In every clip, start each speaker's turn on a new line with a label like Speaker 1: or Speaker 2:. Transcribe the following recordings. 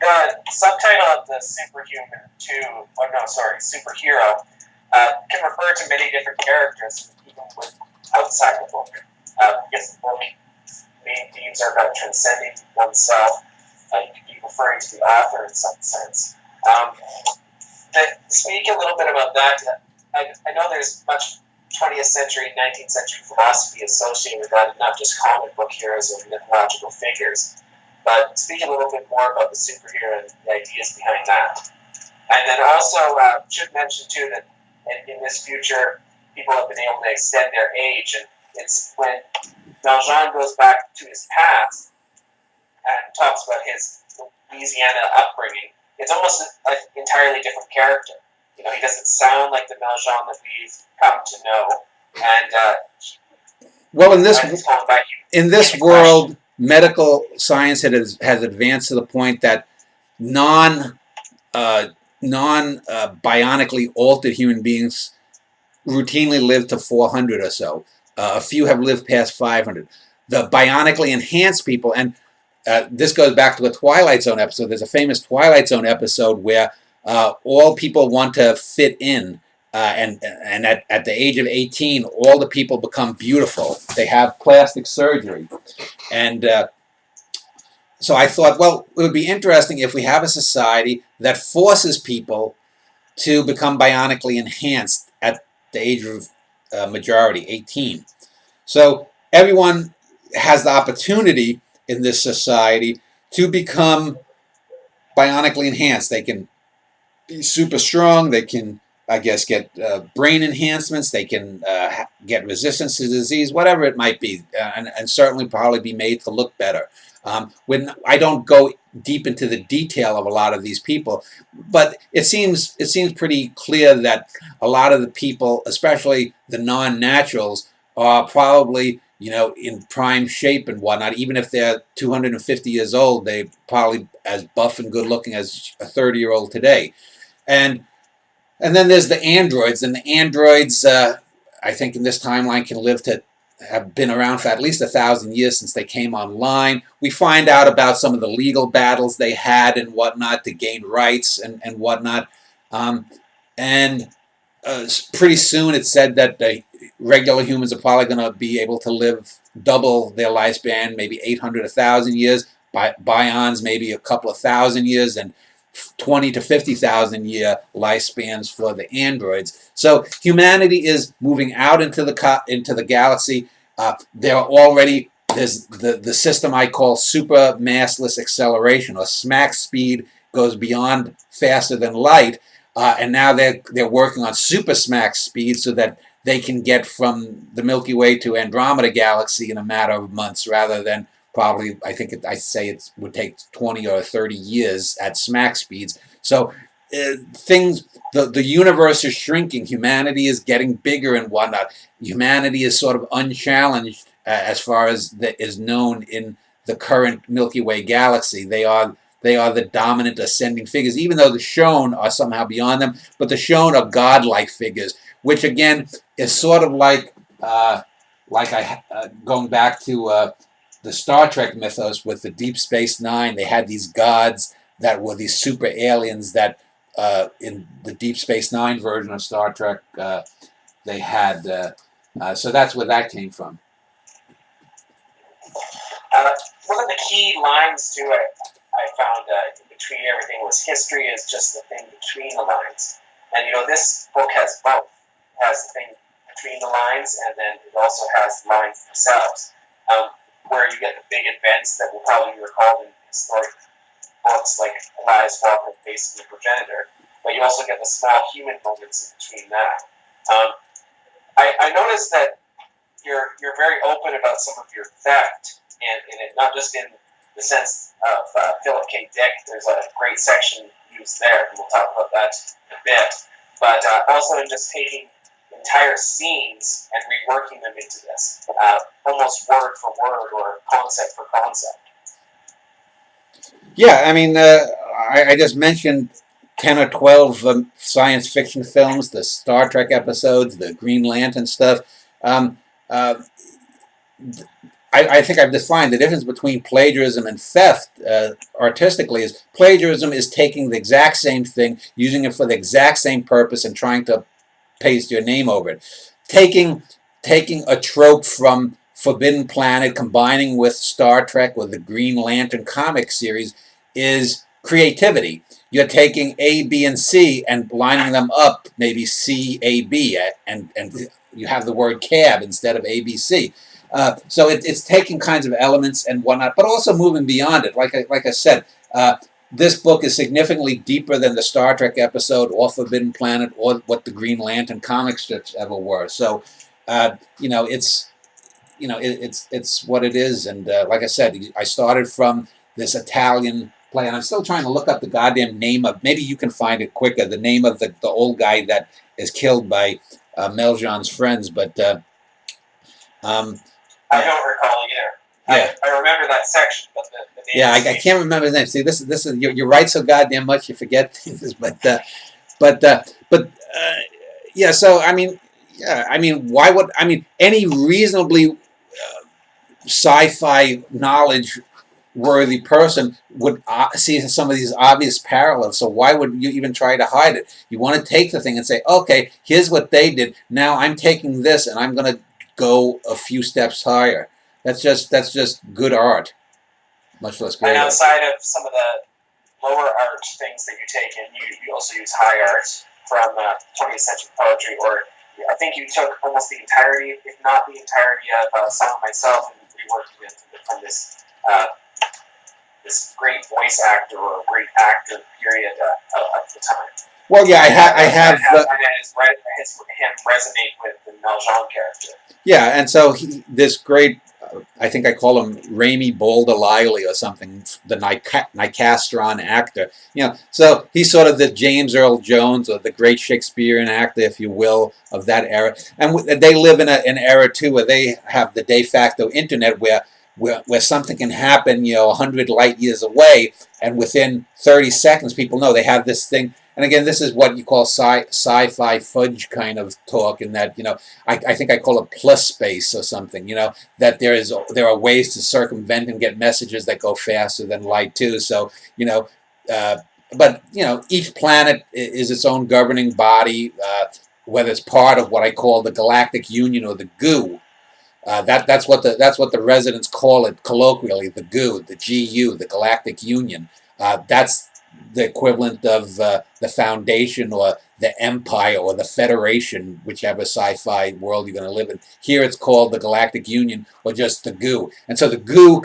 Speaker 1: The subtitle of the superhuman superhero, can refer to many different characters, even outside the book. Because the book main themes are about transcending oneself. You could be referring to the author in some sense. Speak a little bit about that. I know there's much 20th century, 19th century philosophy associated with that, not just comic book heroes or mythological figures. But speak a little bit more about the superhero and the ideas behind that. And then also should mention too that in this future, people have been able to extend their age, and it's when Valjean goes back to his past and talks about his Louisiana upbringing. It's almost an entirely different character. You know, he doesn't sound like the Valjean that we've come to know. And
Speaker 2: well, in this world, medical science has advanced to the point that non-bionically altered human beings routinely live to 400 or so. A few have lived past 500. The bionically enhanced people, and this goes back to a Twilight Zone episode. There's a famous Twilight Zone episode where all people want to fit in, and at the age of 18, all the people become beautiful. They have plastic surgery. And so I thought, well, it would be interesting if we have a society that forces people to become bionically enhanced at the age of majority, 18. So everyone has the opportunity in this society to become bionically enhanced. They can be super strong. They can, I guess, get brain enhancements. They can get resistance to disease, whatever it might be, and certainly probably be made to look better. When I don't go deep into the detail of a lot of these people, but it seems pretty clear that a lot of the people, especially the non-naturals, are probably, you know, in prime shape and whatnot. Even if they're 250 years old, they're probably as buff and good looking as a 30-year-old today. And then there's the androids, and the androids, I think in this timeline, can live to have been around for at least 1,000 years since they came online. We find out about some of the legal battles they had and whatnot to gain rights and whatnot. Pretty soon it's said that the regular humans are probably going to be able to live double their lifespan, maybe 800, 1,000 years. Bions maybe a couple of thousand years, and 20 to 50,000 year lifespans for the androids. So humanity is moving out into the galaxy. There are already, there's the system I call super massless acceleration, or SMAC speed, goes beyond faster than light, and now they're working on super SMAC speed so that they can get from the Milky Way to Andromeda Galaxy in a matter of months, rather than probably, I think it would take 20 or 30 years at SMAC speeds. So the universe is shrinking. Humanity is getting bigger and whatnot. Humanity is sort of unchallenged as far as that is known in the current Milky Way galaxy. They are the dominant ascending figures, even though the Shone are somehow beyond them. But the Shone are godlike figures, which again is sort of like going back to the Star Trek mythos with the Deep Space Nine. They had these gods that were these super aliens that in the Deep Space Nine version of Star Trek they had. So that's where that came from.
Speaker 1: One of the key lines to it I found between everything was history is just the thing between the lines. And you know, this book has both. It has the thing between the lines, and then it also has the lines themselves. Where you get the big events that will probably be recalled in historic books like Elias Walker facing the progenitor, but you also get the small human moments in between that. I noticed that you're very open about some of your theft, and it not just in the sense of Philip K. Dick. There's a great section used there, and we'll talk about that in a bit, but also in just taking entire scenes and reworking them into this, almost word for word or concept for concept.
Speaker 2: Yeah, I mean, I just mentioned 10 or 12 science fiction films, the Star Trek episodes, the Green Lantern stuff. I think I've defined the difference between plagiarism and theft artistically is plagiarism is taking the exact same thing, using it for the exact same purpose, and trying to paste your name over it. Taking a trope from Forbidden Planet, combining with Star Trek or the Green Lantern comic series, is creativity. You're taking A, B, and C and lining them up, maybe C, A, B, and you have the word cab instead of A, B, C. So it's taking kinds of elements and whatnot, but also moving beyond it. Like I said, this book is significantly deeper than the Star Trek episode or Forbidden Planet or what the Green Lantern comic strips ever were. So, it's what it is. And like I said, I started from this Italian play, and I'm still trying to look up the goddamn name of. Maybe you can find it quicker. The name of the old guy that is killed by Meljean's friends, but.
Speaker 1: I don't recall either.
Speaker 2: Yeah.
Speaker 1: I remember that section, but the name.
Speaker 2: Yeah, I can't remember his name. See, this is you write so goddamn much you forget things, but yeah. So I mean, why would any reasonably sci-fi knowledge worthy person would see some of these obvious parallels. So why would you even try to hide it? You want to take the thing and say, okay, here's what they did. Now I'm taking this and I'm going to go a few steps higher. That's just good art, much less great.
Speaker 1: And outside of some of the lower art things that you take in, you also use high art from 20th century poetry, or I think you took almost the entirety, if not the entirety, of Some of Myself and reworked it from this great voice actor or great actor period of the time.
Speaker 2: Well, yeah, I have.
Speaker 1: And him resonate with the Meljean character.
Speaker 2: Yeah, and so this great, I think I call him Rami Bolder-Lively or something, the Nicastron actor. So he's sort of the James Earl Jones or the great Shakespearean actor, if you will, of that era. And they live in an era too where they have the de facto internet where something can happen, 100 light years away, and within 30 seconds, people know they have this thing. And again, this is what you call sci-fi fudge kind of talk, in that, I think I call it plus space or something, that there are ways to circumvent and get messages that go faster than light too. So, but, each planet is its own governing body, whether it's part of what I call the Galactic Union or the GU. That's what the residents call it colloquially, the GU, the GU, the Galactic Union. That's the equivalent of the Foundation or the Empire or the Federation, whichever sci-fi world you're going to live in. Here it's called the Galactic Union or just the GU. And so the GU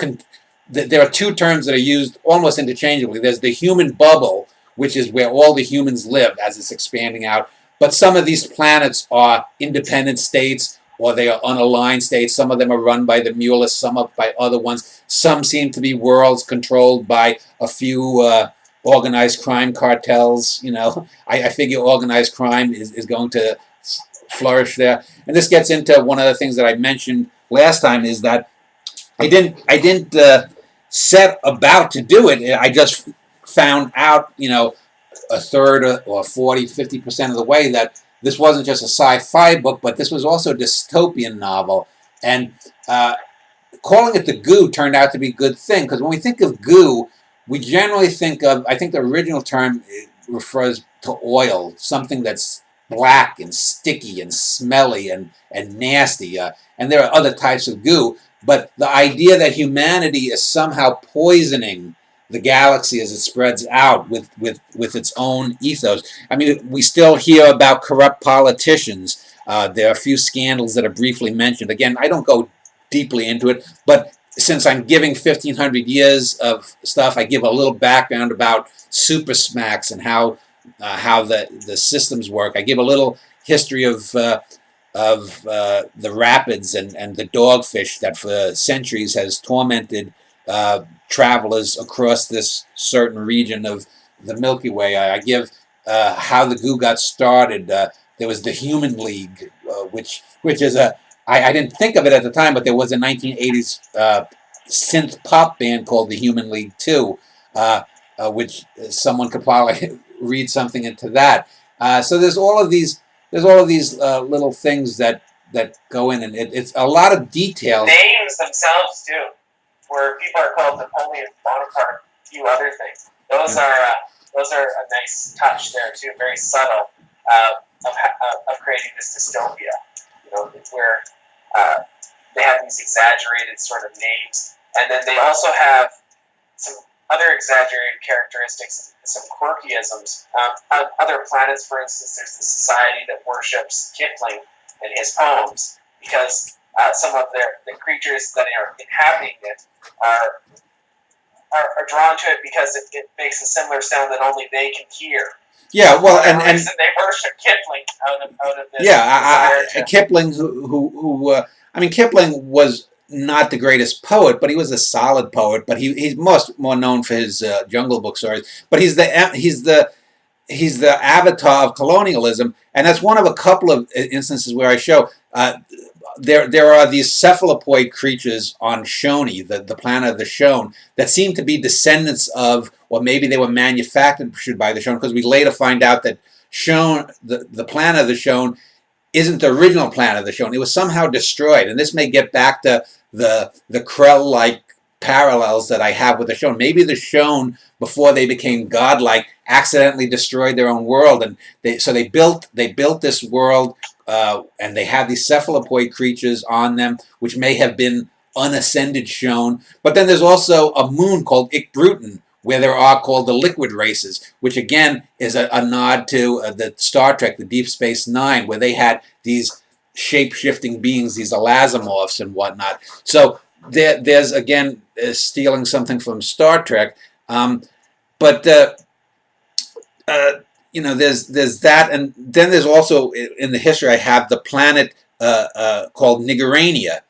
Speaker 2: there are two terms that are used almost interchangeably. There's the human bubble, which is where all the humans live as it's expanding out. But some of these planets are independent states, or they are unaligned states. Some of them are run by the mulists, some are by other ones. Some seem to be worlds controlled by a few organized crime cartels. I figure organized crime is going to flourish there. And this gets into one of the things that I mentioned last time, is that I didn't set about to do it. I just found out, a third or 40, 50% of the way, that this wasn't just a sci-fi book, but this was also a dystopian novel. And calling it the GU turned out to be a good thing, because when we think of GU, we generally think of, I think the original term refers to oil, something that's black and sticky and smelly and nasty. And there are other types of goo, but the idea that humanity is somehow poisoning the galaxy as it spreads out with its own ethos. I mean, we still hear about corrupt politicians. There are a few scandals that are briefly mentioned. Again, I don't go deeply into it, but since I'm giving 1,500 years of stuff, I give a little background about super smacks and how the systems work. I give a little history of the rapids and the dogfish that for centuries has tormented travelers across this certain region of the Milky Way. I give how the goo got started. There was the Human League, which is I didn't think of it at the time, but there was a 1980s synth pop band called the Human League 2, which someone could probably read something into that. So there's all of these little things that go in, and it's a lot of details.
Speaker 1: Name names themselves too, where people are called Napoleon Bonaparte, a few other things. Those are a nice touch there too, very subtle of creating this dystopia. Where they have these exaggerated sort of names, and then they also have some other exaggerated characteristics, some quirkyisms. On other planets, for instance, there's this society that worships Kipling and his poems because some of the creatures that are inhabiting it are drawn to it because it makes a similar sound that only they can hear.
Speaker 2: Yeah, well, and
Speaker 1: they worship Kipling out of this.
Speaker 2: Yeah, Kipling, Kipling was not the greatest poet, but he was a solid poet. But he's more known for his Jungle Book stories. But he's the avatar of colonialism, and that's one of a couple of instances where I show there are these cephalopoid creatures on Shone, the planet of the Shone, that seem to be descendants of, or maybe they were manufactured by the Shone, because we later find out that Shone, the planet of the Shone, isn't the original planet of the Shone. It was somehow destroyed, and this may get back to the Krell-like parallels that I have with the Shone. Maybe the Shone, before they became godlike, accidentally destroyed their own world, and they built this world. And they have these cephalopoid creatures on them, which may have been unascended Shone. But then there's also a moon called Ikbruten, where there are called the liquid races, which again is a nod to the Star Trek, the Deep Space Nine, where they had these shape-shifting beings, these elasmorphs and whatnot. So there's again stealing something from Star Trek, but there's that, and then there's also in the history I have the planet called Nigerania,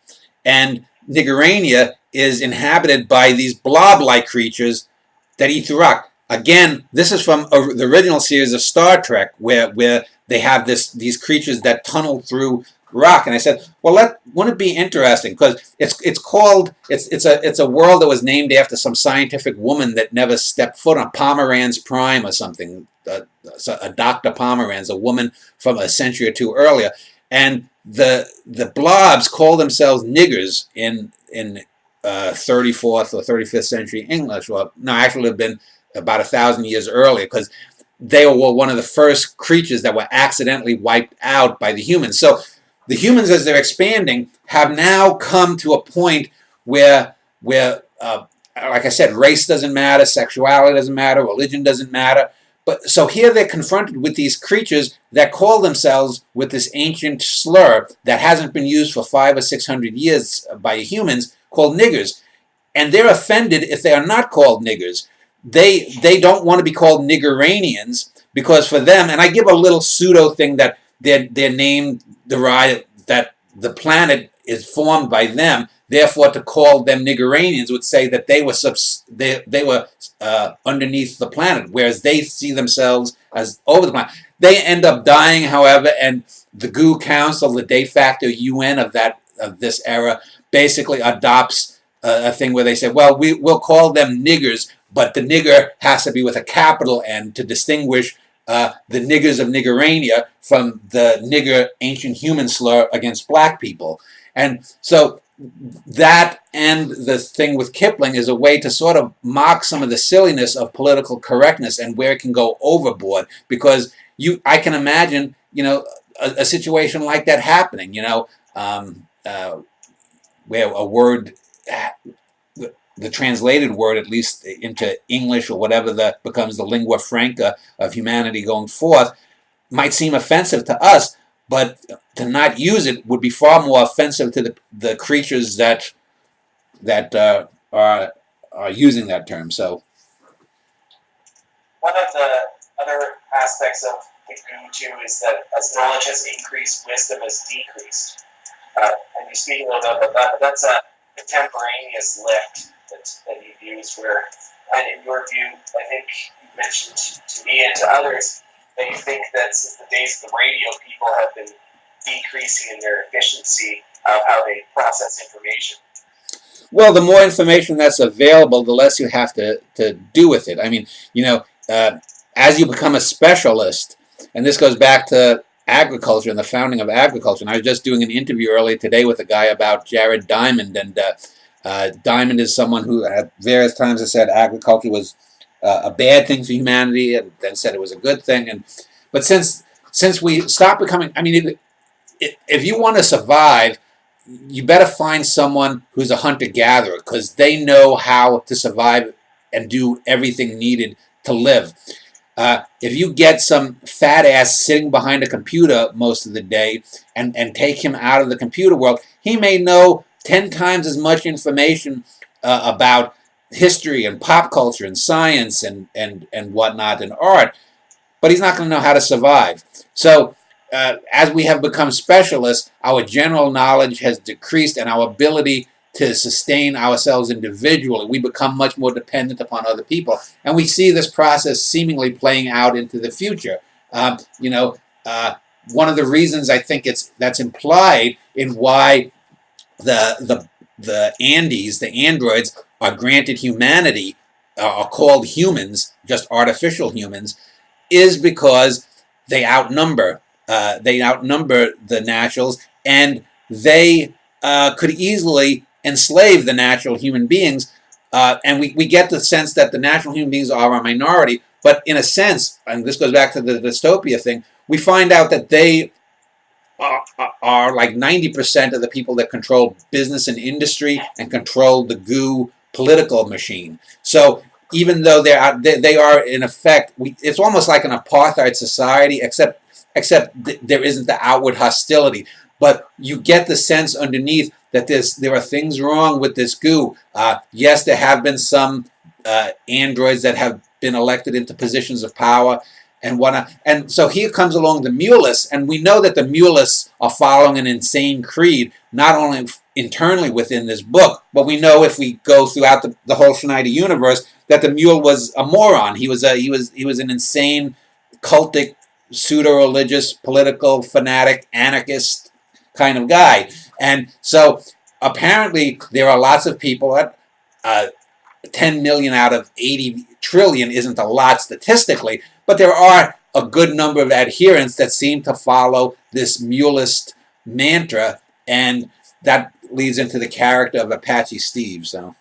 Speaker 2: and Nigerania is inhabited by these blob-like creatures that eat through rock. Again, this is from the original series of Star Trek, where they have these creatures that tunnel through rock. And I said, well, wouldn't it be interesting? Because it's a world that was named after some scientific woman that never stepped foot on Pomeranz Prime or something. A Dr. Pomeranz, a woman from a century or two earlier, and the blobs call themselves niggers in 34th or 35th century English. Well, no, actually, it would have been about 1,000 years earlier, because they were one of the first creatures that were accidentally wiped out by the humans. So the humans, as they're expanding, have now come to a point where like I said, race doesn't matter, sexuality doesn't matter, religion doesn't matter. But so here they're confronted with these creatures that call themselves with this ancient slur that hasn't been used for 500 or 600 years by humans, called niggers. And they're offended if they are not called niggers. They don't want to be called Niggeranians, because for them, and I give a little pseudo thing that their name derived, that the planet is formed by them. Therefore, to call them Niggeranians would say that they were underneath the planet, whereas they see themselves as over the planet. They end up dying, however, and the GU Council, the de facto UN of this era, basically adopts a thing where they say, well, we'll call them niggers, but the nigger has to be with a capital N to distinguish the niggers of Niggerania from the nigger ancient human slur against black people. And so that and the thing with Kipling is a way to sort of mock some of the silliness of political correctness and where it can go overboard, because I can imagine, a situation like that happening, where a word, the translated word, at least into English or whatever becomes the lingua franca of humanity going forth, might seem offensive to us, but to not use it would be far more offensive to the creatures that are using that term. So,
Speaker 1: one of the other aspects of the GU too is that as knowledge has increased, wisdom has decreased. And you speak a little bit about that, but that's a contemporaneous lift that you've used. Where, and in your view, I think you mentioned to me and to others that you think that since the days of the radio, people have been decreasing in their efficiency of how they process information.
Speaker 2: Well, the more information that's available, the less you have to do with it. I mean, as you become a specialist, and this goes back to agriculture and the founding of agriculture. And I was just doing an interview earlier today with a guy about Jared Diamond, and Diamond is someone who at various times has said agriculture was a bad thing for humanity, and then said it was a good thing. But since we stopped becoming, I mean, if you want to survive, you better find someone who's a hunter-gatherer, because they know how to survive and do everything needed to live. If you get some fat ass sitting behind a computer most of the day and take him out of the computer world, he may know 10 times as much information about history and pop culture and science and whatnot and art, but he's not going to know how to survive. So as we have become specialists, our general knowledge has decreased, and our ability to sustain ourselves individually, we become much more dependent upon other people. And we see this process seemingly playing out into the future. One of the reasons I think that's implied in why the Andes, the androids, are granted humanity, are called humans, just artificial humans, is because they outnumber the naturals, and they could easily enslave the natural human beings. And we get the sense that the natural human beings are a minority, but in a sense, and this goes back to the dystopia thing, we find out that they are like 90% of the people that control business and industry and control the goo political machine. So even though they are in effect, it's almost like an apartheid society, except there isn't the outward hostility. But you get the sense underneath that there are things wrong with this goo. Yes, there have been some androids that have been elected into positions of power and whatnot. And so here comes along the Mulists, and we know that the Mulists are following an insane creed, not only internally within this book, but we know if we go throughout the whole Schneider universe that the Mule was a moron. He was an insane, cultic, pseudo-religious, political, fanatic, anarchist kind of guy. And so apparently there are lots of people that 10 million out of 80 trillion isn't a lot statistically, but there are a good number of adherents that seem to follow this Mulist mantra, and that leads into the character of Apache Steve. So